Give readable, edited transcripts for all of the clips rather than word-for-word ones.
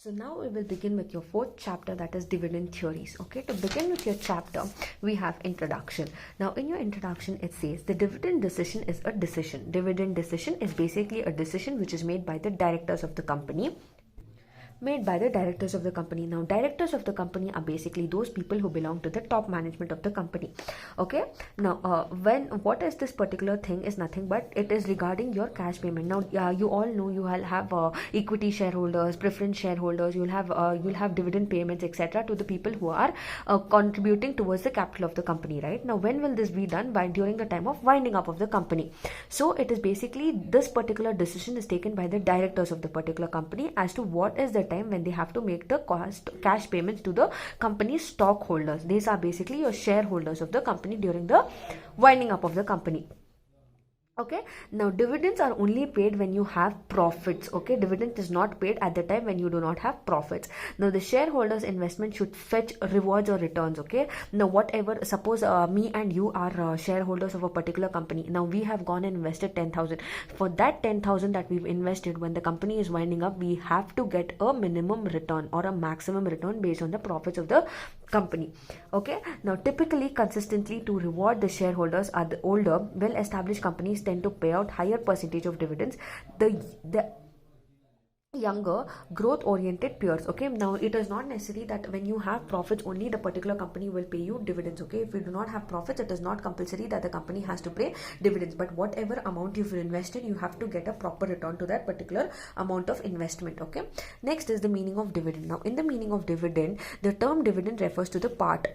So now we will begin with your fourth chapter, that is dividend theories. Okay, to begin with your chapter, we have introduction. Now in your introduction, it says the dividend decision is a decision. Dividend decision is basically a decision which is made by the directors of the company. Now directors of the company are basically those people who belong to the top management of the company. Okay, now what is this particular thing is nothing but it is regarding your cash payment. Now you all know you will have equity shareholders, preference shareholders, you'll have dividend payments, etc., to the people who are contributing towards the capital of the company, right? Now when will this be done? By during the time of winding up of the company. So it is basically this particular decision is taken by the directors of the particular company as to what is the time when they have to make the cash payments to the company's stockholders. These are basically your shareholders of the company during the winding up of the company. Okay, now dividends are only paid when you have profits. Okay, dividend is not paid at the time when you do not have profits. Now the shareholders investment should fetch rewards or returns. Okay, now whatever, suppose me and you are shareholders of a particular company. Now we have gone and invested 10,000. For that 10,000 that we've invested, when the company is winding up, we have to get a minimum return or a maximum return based on the profits of the company. Okay, now typically consistently to reward the shareholders are the older well-established companies tend to pay out higher percentage of dividends. The younger growth oriented peers. Okay, now it is not necessary that when you have profits only the particular company will pay you dividends. Okay, if you do not have profits, it is not compulsory that the company has to pay dividends, but whatever amount you've invested, you have to get a proper return to that particular amount of investment. Okay, next is the meaning of dividend. Now in the meaning of dividend, the term dividend refers to the part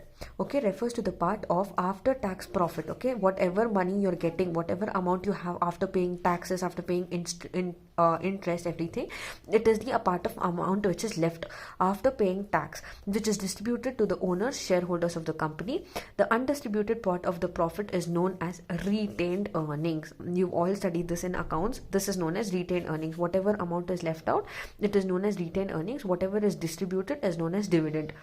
of after tax profit. Okay, whatever money you're getting, whatever amount you have after paying taxes, after paying interest, everything, it is the part of amount which is left after paying tax, which is distributed to the owners, shareholders of the company. The undistributed part of the profit is known as retained earnings. You've all studied this in accounts. This is known as retained earnings. Whatever amount is left out, it is known as retained earnings. Whatever is distributed is known as dividend.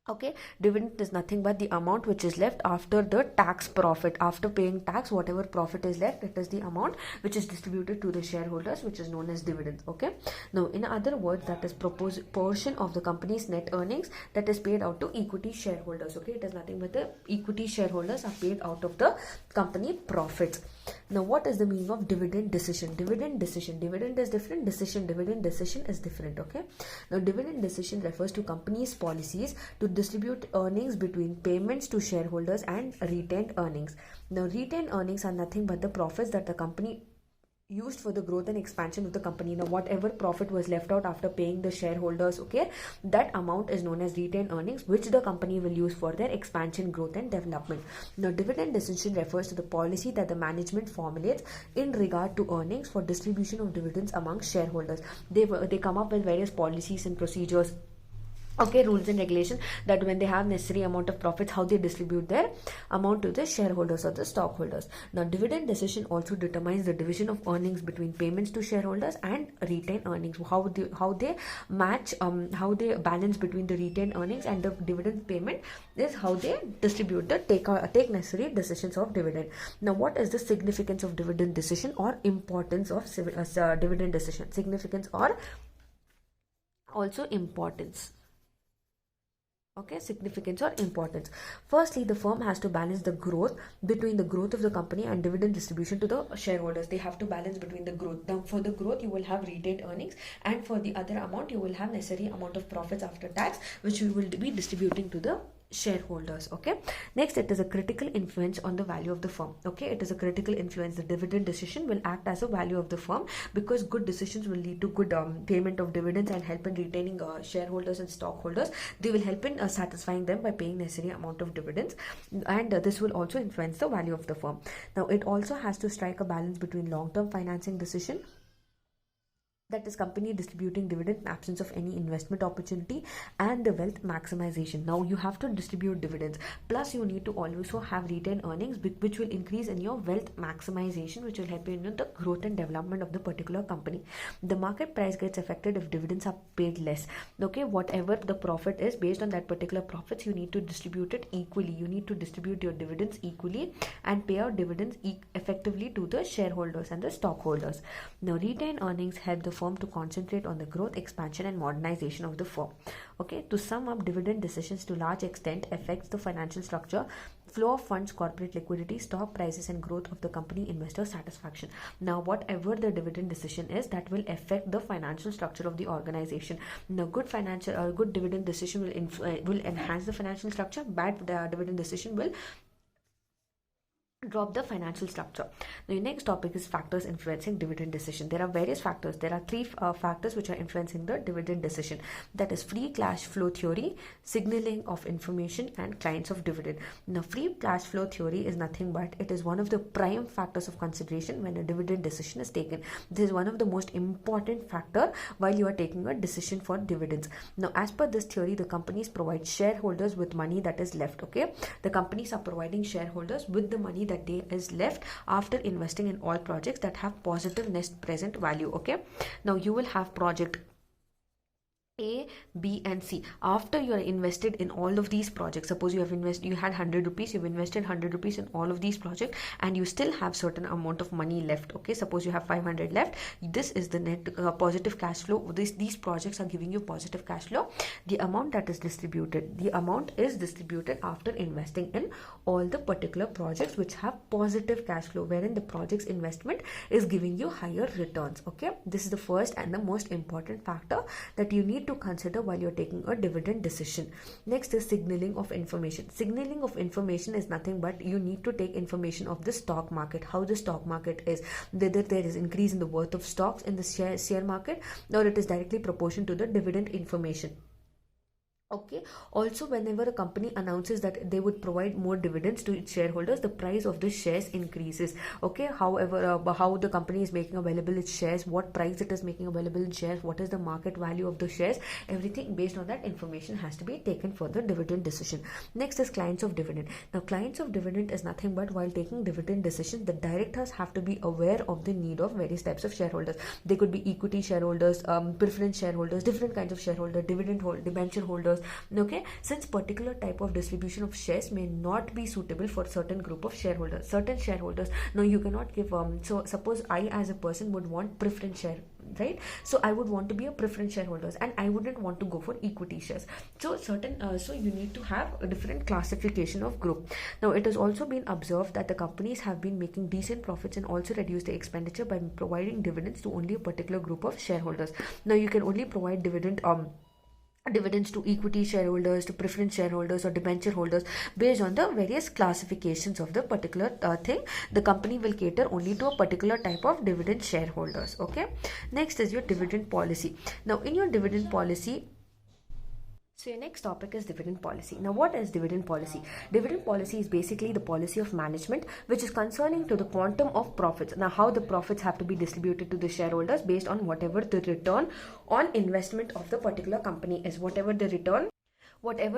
Okay, dividend is nothing but the amount which is left after the tax profit. After paying tax, whatever profit is left, it is the amount which is distributed to the shareholders, which is known as dividends. Okay, now in other words, that is proposed portion of the company's net earnings that is paid out to equity shareholders. Okay, it is nothing but the equity shareholders are paid out of the company profits. Now what is the meaning of dividend decision? Dividend is different, dividend decision is different. Okay, now dividend decision refers to companies' policies to distribute earnings between payments to shareholders and retained earnings. Now retained earnings are nothing but the profits that the company used for the growth and expansion of the company. Now whatever profit was left out after paying the shareholders, okay, that amount is known as retained earnings, which the company will use for their expansion, growth and development. Now dividend decision refers to the policy that the management formulates in regard to earnings for distribution of dividends among shareholders. They come up with various policies and procedures, okay, rules and regulations, that when they have necessary amount of profits, how they distribute their amount to the shareholders or the stockholders. Now dividend decision also determines the division of earnings between payments to shareholders and retained earnings. How they match, how they balance between the retained earnings and the dividend payment is how they distribute the take necessary decisions of dividend. Now what is the significance of dividend decision or importance of dividend decision? Significance or also importance. Okay, significance or importance. Firstly, the firm has to balance the growth between the growth of the company and dividend distribution to the shareholders. They have to balance between the growth. Now for the growth you will have retained earnings, and for the other amount you will have necessary amount of profits after tax, which you will be distributing to the shareholders. Okay, next, it is a critical influence on the value of the firm. Okay, it is a critical influence. The dividend decision will act as a value of the firm, because good decisions will lead to good payment of dividends and help in retaining shareholders and stockholders. They will help in satisfying them by paying necessary amount of dividends, and this will also influence the value of the firm. Now it also has to strike a balance between long-term financing decision, that is company distributing dividend in absence of any investment opportunity, and the wealth maximization. Now you have to distribute dividends, plus you need to also have retained earnings, which will increase in your wealth maximization, which will help you in the growth and development of the particular company. The market price gets affected if dividends are paid less. Okay, whatever the profit is, based on that particular profits, you need to distribute it equally. You need to distribute your dividends equally and pay out dividends effectively to the shareholders and the stockholders. Now retained earnings help the firm to concentrate on the growth, expansion, and modernization of the firm. Okay, to sum up, dividend decisions to large extent affects the financial structure, flow of funds, corporate liquidity, stock prices, and growth of the company, investor satisfaction. Now, whatever the dividend decision is, that will affect the financial structure of the organization. Now, good dividend decision will enhance the financial structure. Bad dividend decision will drop the financial structure. The next topic is factors influencing dividend decision. There are various factors. There are three factors which are influencing the dividend decision. That is free cash flow theory, signaling of information, and clients of dividend. Now, free cash flow theory is nothing but it is one of the prime factors of consideration when a dividend decision is taken. This is one of the most important factor while you are taking a decision for dividends. Now, as per this theory, the companies provide shareholders with money that is left. Okay, the companies are providing shareholders with the money that day is left after investing in all projects that have positive net present value. Okay, now you will have project A, B, and C. After you are invested in all of these projects, suppose you had 100 rupees, you've invested 100 rupees in all of these projects, and you still have certain amount of money left. Okay, suppose you have 500 left. This is the net positive cash flow. These projects are giving you positive cash flow. The amount that is distributed, after investing in all the particular projects which have positive cash flow, wherein the project's investment is giving you higher returns. Okay, this is the first and the most important factor that you need to consider while you're taking a dividend decision. Next is signaling of information. Signaling of information is nothing but you need to take information of the stock market, how the stock market is, whether there is increase in the worth of stocks in the share market, or it is directly proportional to the dividend information. Okay, also whenever a company announces that they would provide more dividends to its shareholders, the price of the shares increases. Okay, however, how the company is making available its shares, what price it is making available in shares, what is the market value of the shares, everything based on that information has to be taken for the dividend decision. Next is clients of dividend. Now, clients of dividend is nothing but while taking dividend decisions, the directors have to be aware of the need of various types of shareholders. They could be equity shareholders, preference shareholders, different kinds of shareholders, debenture holders. Okay, since particular type of distribution of shares may not be suitable for certain group of shareholders, now you cannot give so suppose I as a person would want preference share, right? So I would want to be a preference shareholders and I wouldn't want to go for equity shares. So so you need to have a different classification of group. Now, it has also been observed that the companies have been making decent profits and also reduce the expenditure by providing dividends to only a particular group of shareholders. Now, you can only provide dividends to equity shareholders, to preference shareholders, or debenture holders based on the various classifications of the particular thing. The company will cater only to a particular type of dividend shareholders. Okay, next is your dividend policy. Now, in your dividend policy, so your next topic is dividend policy. Now, what is dividend policy? Dividend policy is basically the policy of management which is concerning to the quantum of profits. Now, how the profits have to be distributed to the shareholders based on whatever the return on investment of the particular company is, whatever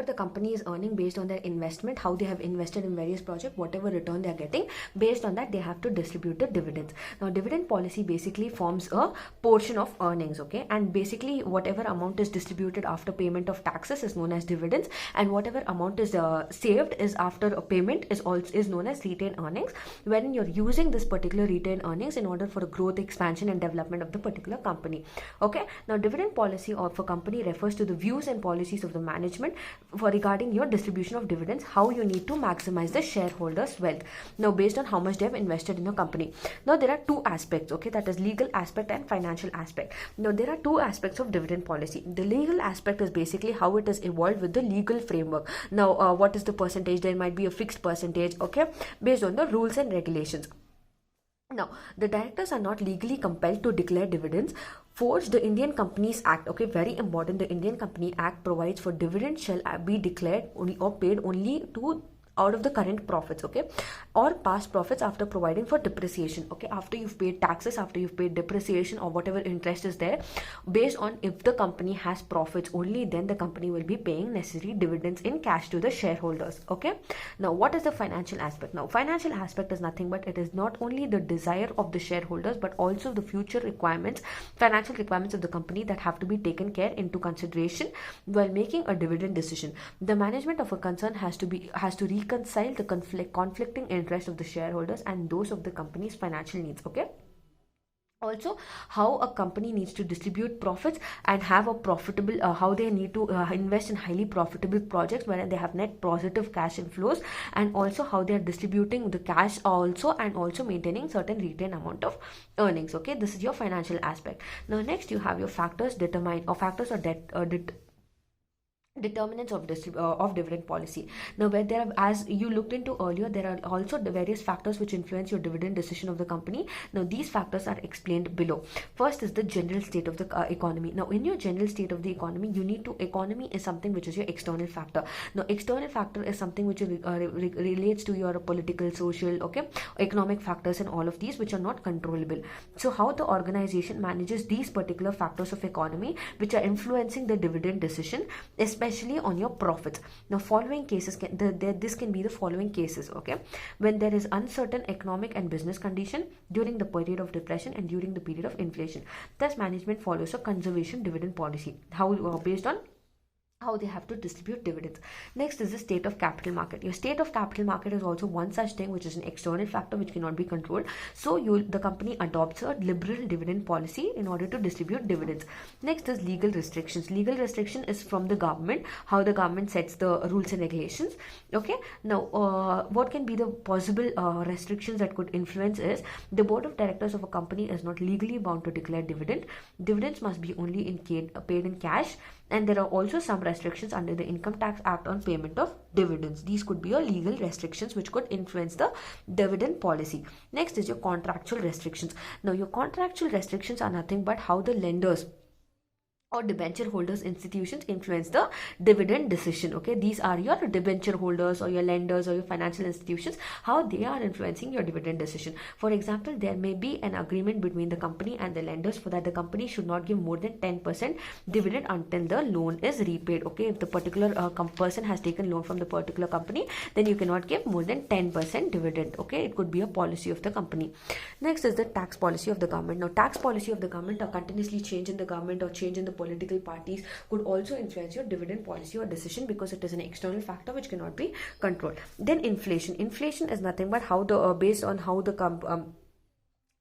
the company is earning based on their investment, how they have invested in various projects, whatever return they are getting, based on that they have to distribute the dividends. Now, dividend policy basically forms a portion of earnings. Okay, and basically whatever amount is distributed after payment of taxes is known as dividends, and whatever amount is saved is after a payment is known as retained earnings, wherein you're using this particular retained earnings in order for a growth, expansion, and development of the particular company. Okay, now dividend policy of a company refers to the views and policies of the management for regarding your distribution of dividends, how you need to maximize the shareholders' wealth. Now, based on how much they have invested in a company. Now, there are two aspects, okay, that is legal aspect and financial aspect. Now, there are two aspects of dividend policy. The legal aspect is basically how it is evolved with the legal framework. Now, what is the percentage? There might be a fixed percentage, okay, based on the rules and regulations. Now, the directors are not legally compelled to declare dividends. Fourth, the Indian Companies Act, okay, very important. The Indian Company Act provides for dividends shall be declared only or paid only to out of the current profits, okay, or past profits after providing for depreciation. Okay, after you've paid taxes, after you've paid depreciation or whatever interest is there, based on if the company has profits, only then the company will be paying necessary dividends in cash to the shareholders. Okay, now what is the financial aspect? Now, financial aspect is nothing but it is not only the desire of the shareholders but also the future requirements, financial requirements of the company that have to be taken care into consideration while making a dividend decision. The management of a concern has to reconcile the conflicting interests of the shareholders and those of the company's financial needs. Okay, Also, how a company needs to distribute profits and have a profitable, how they need to invest in highly profitable projects wherein they have net positive cash inflows, and also how they are distributing the cash also, and also maintaining certain retained amount of earnings. Okay, this is your financial aspect. Now next you have your factors determine, or factors or determinants of dividend policy. Now where there are, as you looked into earlier, there are also the various factors which influence your dividend decision of the company. Now these factors are explained below. First is the general state of the economy. Now in your general state of the economy, you need to, economy is something which is your external factor. Now external factor is something which relates to your political, social, okay, economic factors, and all of these which are not controllable. So how the organization manages these particular factors of economy which are influencing the dividend decision, especially on your profits. Now following cases this can be the following cases. Okay, when there is uncertain economic and business condition during the period of depression and during the period of inflation, thus management follows a conservation dividend policy, how based on how they have to distribute dividends. Next is the state of capital market. Your state of capital market is also one such thing which is an external factor which cannot be controlled. So the company adopts a liberal dividend policy in order to distribute dividends. Next is legal restrictions. Legal restriction is from the government, how the government sets the rules and regulations. Okay, now what can be the possible restrictions that could influence is the board of directors of a company is not legally bound to declare dividend. Dividends must be only paid in cash, and there are also some restrictions under the Income Tax Act on payment of dividends. These could be your legal restrictions which could influence the dividend policy. Next is your contractual restrictions. Now your contractual restrictions are nothing but how the lenders or debenture holders institutions influence the dividend decision. Okay, these are your debenture holders or your lenders or your financial institutions, how they are influencing your dividend decision. For example, there may be an agreement between the company and the lenders for that the company should not give more than 10% dividend until the loan is repaid. Okay, if the particular person has taken loan from the particular company, then you cannot give more than 10% dividend. Okay, it could be a policy of the company. Next is the tax policy of the government. Now tax policy of the government, or continuously change in the government or change in the political parties, could also influence your dividend policy or decision because it is an external factor which cannot be controlled. Then inflation. Inflation is nothing but how the based on how the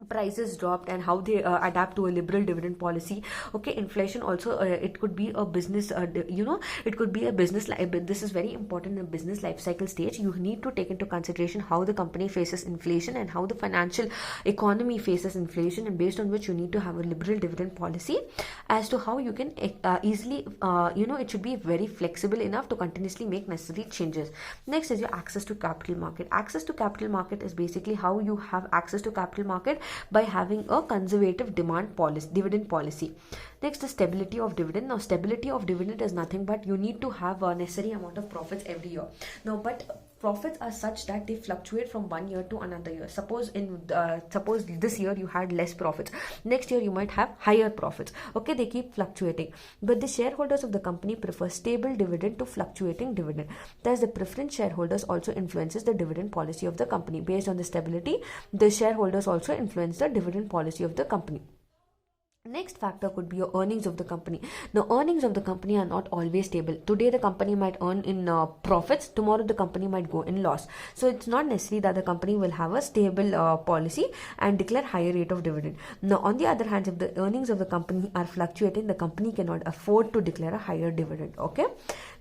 prices dropped and how they adapt to a liberal dividend policy. Okay, inflation also it could be a business it could be a business this is very important in a business life cycle stage. You need to take into consideration how the company faces inflation and how the financial economy faces inflation, and based on which you need to have a liberal dividend policy as to how you can easily it should be very flexible enough to continuously make necessary changes. Next is your access to capital market. Access to capital market is basically how you have access to capital market by having a conservative dividend policy. Next is stability of dividend. Now stability of dividend is nothing but you need to have a necessary amount of profits every year. Now but profits are such that they fluctuate from one year to another year. Suppose this year you had less profits, next year you might have higher profits. Okay, they keep fluctuating, but the shareholders of the company prefer stable dividend to fluctuating dividend. Thus the preference shareholders also influences the dividend policy of the company. Based on the stability, the shareholders also influence the dividend policy of the company. Next factor could be your earnings of the company. Now earnings of the company are not always stable. Today the company might earn in profits, tomorrow the company might go in loss. So it's not necessary that the company will have a stable policy and declare higher rate of dividend. Now on the other hand, if the earnings of the company are fluctuating, the company cannot afford to declare a higher dividend. Okay,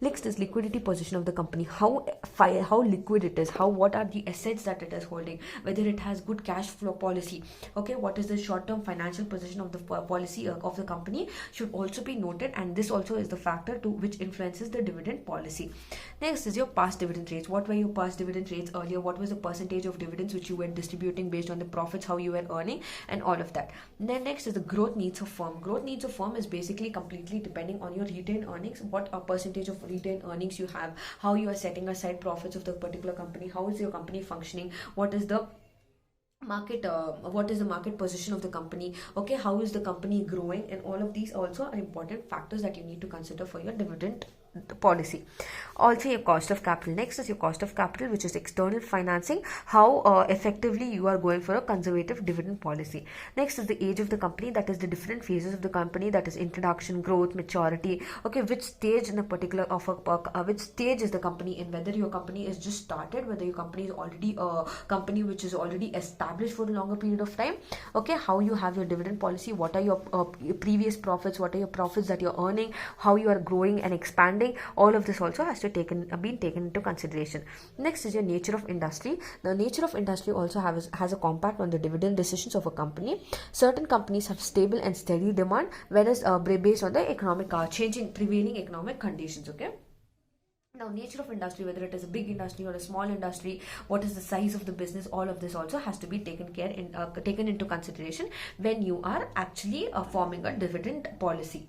next is liquidity position of the company. How liquid it is, what are the assets that it is holding, whether it has good cash flow policy. Okay, what is the short term financial position of the policy of the company should also be noted, and this also is the factor to which influences the dividend policy. Next is your past dividend rates. What were your past dividend rates earlier? What was the percentage of dividends which you were distributing based on the profits, how you were earning, and all of that. Then next is the growth needs of firm. Growth needs of firm is basically completely depending on your retained earnings, what a percentage of retained earnings you have, how you are setting aside profits of the particular company, how is your company functioning, what is the market position of the company. Okay, how is the company growing, and all of these also are important factors that you need to consider for your dividend policy. Also your cost of capital. Next is your cost of capital, which is external financing, how effectively you are going for a conservative dividend policy. Next is the age of the company, that is the different phases of the company, that is introduction, growth, maturity. Okay, which stage in a particular which stage is the company in, whether your company is just started, whether your company is already a company which is already established established for a longer period of time. Okay, how you have your dividend policy, what are your previous profits, what are your profits that you're earning, how you are growing and expanding. All of this also has to been taken into consideration. Next is your nature of industry. The nature of industry also has a compact on the dividend decisions of a company. Certain companies have stable and steady demand, whereas based on the economic changing prevailing economic conditions. Okay. Now, nature of industry, whether it is a big industry or a small industry, what is the size of the business, all of this also has to be taken into consideration when you are actually forming a dividend policy.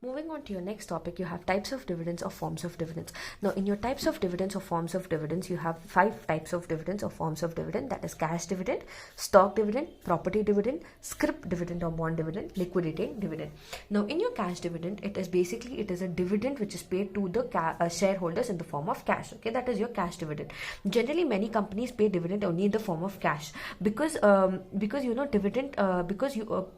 Moving on to your next topic, you have types of dividends or forms of dividends. Now, in your types of dividends or forms of dividends, you have 5 types of dividends or forms of dividend. That is cash dividend, stock dividend, property dividend, scrip dividend or bond dividend, liquidating dividend. Now, in your cash dividend, it is a dividend which is paid to the shareholders in the form of cash. Okay, that is your cash dividend. Generally, many companies pay dividend only in the form of cash because dividend because you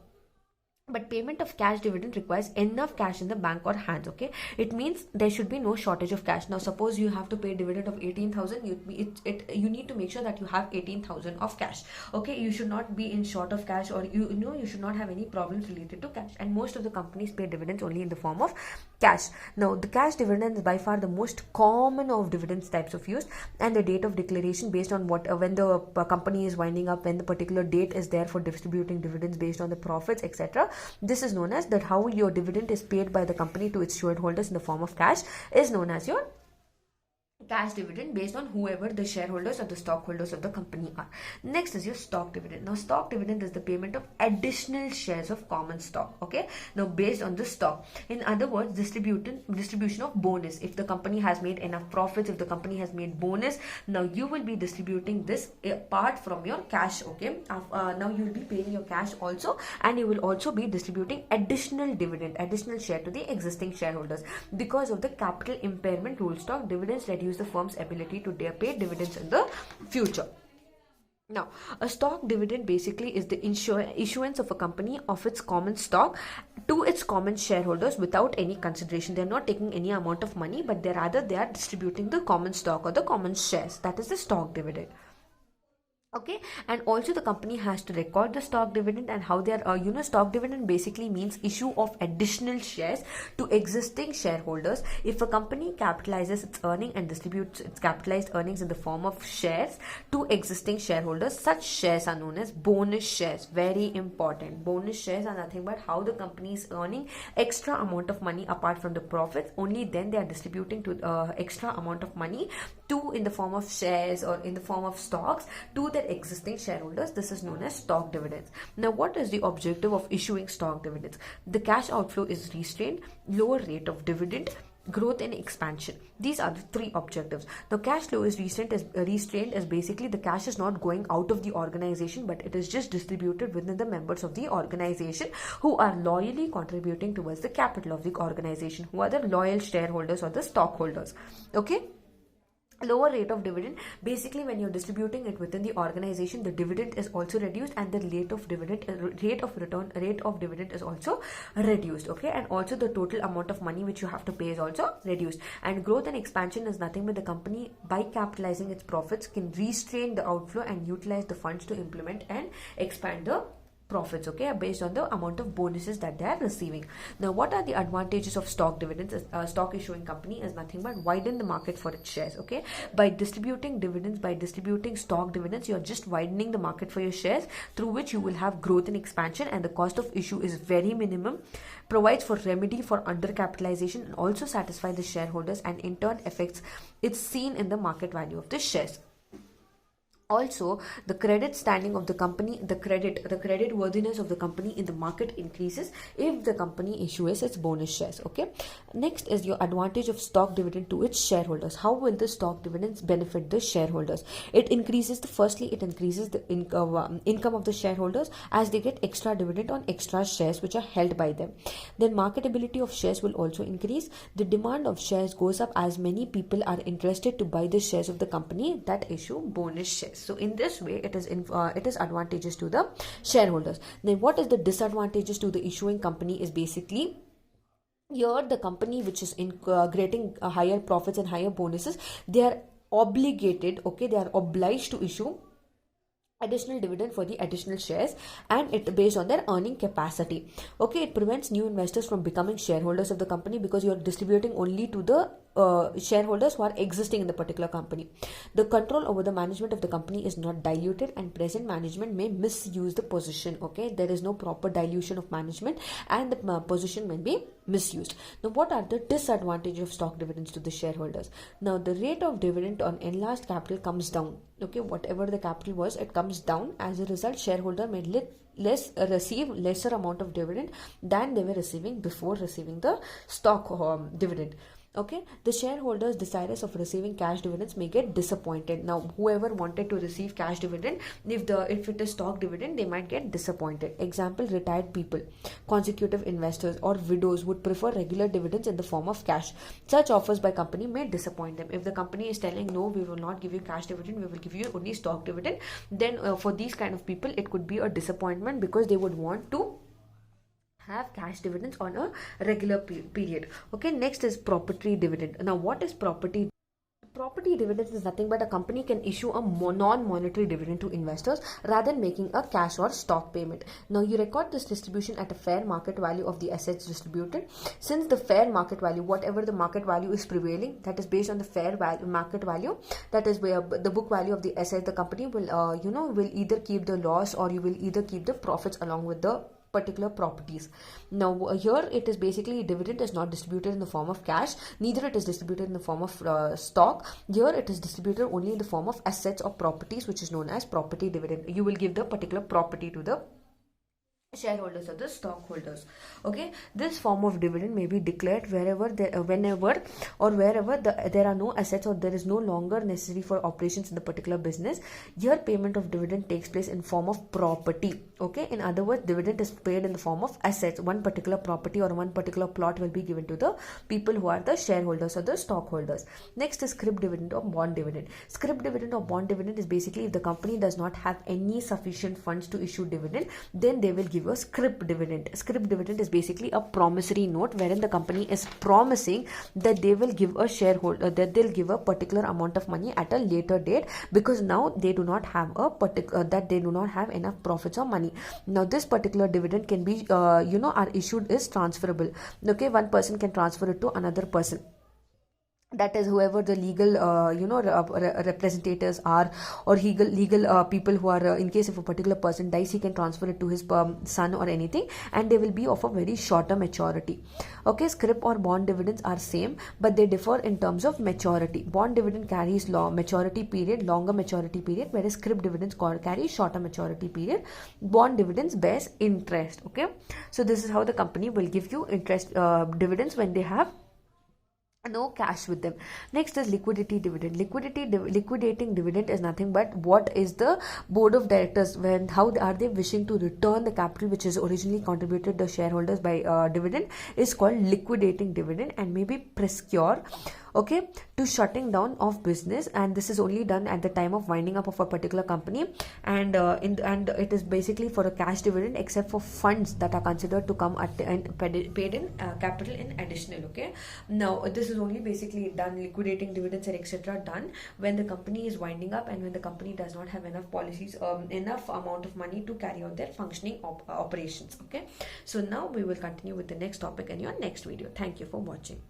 but payment of cash dividend requires enough cash in the bank or hands. Okay, it means there should be no shortage of cash. Now, suppose you have to pay dividend of 18,000, you need to make sure that you have 18,000 of cash. Okay, you should not be in short of cash, or you should not have any problems related to cash. And most of the companies pay dividends only in the form of cash. Now, the cash dividend is by far the most common of dividends types of use, and the date of declaration based on when the company is winding up, when the particular date is there for distributing dividends based on the profits, etc. This is known as that how your dividend is paid by the company to its shareholders in the form of cash is known as your cash dividend based on whoever the shareholders or the stockholders of the company are. Next is your stock dividend. Now, stock dividend is the payment of additional shares of common stock. Okay, now based on the stock. In other words, distribution of bonus. If the company has made enough profits, if the company has made bonus, now you will be distributing this apart from your cash. Okay, now you will be paying your cash also, and you will also be distributing additional dividend, additional share to the existing shareholders. Because of the capital impairment rule, stock dividends reduce the firm's ability to pay dividends in the future. Now, a stock dividend basically is the issuance of a company of its common stock to its common shareholders without any consideration. They're not taking any amount of money, but they are distributing the common stock or the common shares. That is the stock dividend. Okay, and also the company has to record the stock dividend and how they are, stock dividend basically means issue of additional shares to existing shareholders. If a company capitalizes its earning and distributes its capitalized earnings in the form of shares to existing shareholders, such shares are known as bonus shares. Very important. Bonus shares are nothing but how the company is earning extra amount of money apart from the profits. Only then they are distributing to extra amount of money in the form of shares or in the form of stocks to their existing shareholders. This is known as stock dividends. Now, what is the objective of issuing stock dividends? The cash outflow is restrained, lower rate of dividend, growth and expansion. These are the 3 objectives. The cash flow is restrained as basically the cash is not going out of the organization, but it is just distributed within the members of the organization who are loyally contributing towards the capital of the organization, who are the loyal shareholders or the stockholders. Okay. Lower rate of dividend, basically when you're distributing it within the organization, the dividend is also reduced and the rate of dividend is also reduced. Okay, and also the total amount of money which you have to pay is also reduced. And growth and expansion is nothing but the company, by capitalizing its profits, can restrain the outflow and utilize the funds to implement and expand the profits, okay, based on the amount of bonuses that they are receiving. Now, what are the advantages of stock dividends? Stock issuing company is nothing but widen the market for its shares. Okay, by distributing dividends, by distributing stock dividends, you're just widening the market for your shares, through which you will have growth and expansion, and the cost of issue is very minimum, provides for remedy for undercapitalization, and also satisfy the shareholders, and in turn affects it's seen in the market value of the shares. Also, the credit standing of the company, the credit worthiness of the company in the market increases if the company issues its bonus shares. Okay. Next is your advantage of stock dividend to its shareholders. How will the stock dividends benefit the shareholders? It increases the income of the shareholders as they get extra dividend on extra shares which are held by them. Then marketability of shares will also increase. The demand of shares goes up as many people are interested to buy the shares of the company that issue bonus shares. So in this way, it is advantageous to the shareholders. Then what is the disadvantages to the issuing company is basically here the company which is getting higher profits and higher bonuses, they are obligated, okay, they are obliged to issue additional dividend for the additional shares, and it based on their earning capacity. Okay, it prevents new investors from becoming shareholders of the company because you're distributing only to the shareholders who are existing in the particular company. The control over the management of the company is not diluted, and present management may misuse the position. Okay, there is no proper dilution of management, and the position may be misused. Now, what are the disadvantages of stock dividends to the shareholders? Now, the rate of dividend on enlarged capital comes down. Okay, whatever the capital was, it comes down. As a result, shareholder may receive lesser amount of dividend than they were receiving before receiving the stock dividend. Okay, the shareholders desirous of receiving cash dividends may get disappointed. Now, whoever wanted to receive cash dividend, if it is stock dividend, they might get disappointed. Example, retired people, consecutive investors, or widows would prefer regular dividends in the form of cash. Such offers by company may disappoint them. If the company is telling, no, we will not give you cash dividend, we will give you only stock dividend, then for these kind of people, it could be a disappointment, because they would want to have cash dividends on a regular period. Okay, next is property dividend. Now, what is property? Property dividends is nothing but a company can issue a non-monetary dividend to investors rather than making a cash or stock payment. Now, you record this distribution at a fair market value of the assets distributed. Since the fair market value, whatever the market value is prevailing, that is based on the fair value, market value, that is where the book value of the asset, the company will will either keep the loss, or you will either keep the profits along with the particular properties. Now, here it is basically dividend is not distributed in the form of cash, neither it is distributed in the form of stock. Here it is distributed only in the form of assets or properties, which is known as property dividend. You will give the particular property to the shareholders or the stockholders. Okay, this form of dividend may be declared wherever whenever or wherever there are no assets, or there is no longer necessary for operations in the particular business. Here payment of dividend takes place in form of property. Okay, in other words, dividend is paid in the form of assets. One particular property or one particular plot will be given to the people who are the shareholders or the stockholders. Next is scrip dividend or bond dividend. Scrip dividend or bond dividend is basically if the company does not have any sufficient funds to issue dividend, then they will give a scrip dividend. Scrip dividend is basically a promissory note wherein the company is promising that they will give a shareholder, that they'll give a particular amount of money at a later date, because now they do not have a particular that they do not have enough profits or money. Now, this particular dividend can be are issued is transferable. Okay, one person can transfer it to another person, that is whoever the legal representatives are, or legal people who are in case if a particular person dies, he can transfer it to his son or anything, and they will be of a very shorter maturity. Okay, scrip or bond dividends are same, but they differ in terms of maturity. Bond dividend carries longer maturity period, whereas scrip dividends carry shorter maturity period. Bond dividends bears interest. Okay, so this is how the company will give you interest dividends when they have no cash with them. Next is liquidity dividend. Liquidating dividend is nothing but what is the board of directors, how are they wishing to return the capital which is originally contributed to shareholders by dividend, is called liquidating dividend, and may be prescure, okay, to shutting down of business, and this is only done at the time of winding up of a particular company, and it is basically for a cash dividend except for funds that are considered to come at the end paid in capital in additional. Okay, now this is only basically done, liquidating dividends and etc. done when the company is winding up and when the company does not have enough policies, enough amount of money to carry out their functioning operations. Okay, so now we will continue with the next topic in your next video. Thank you for watching.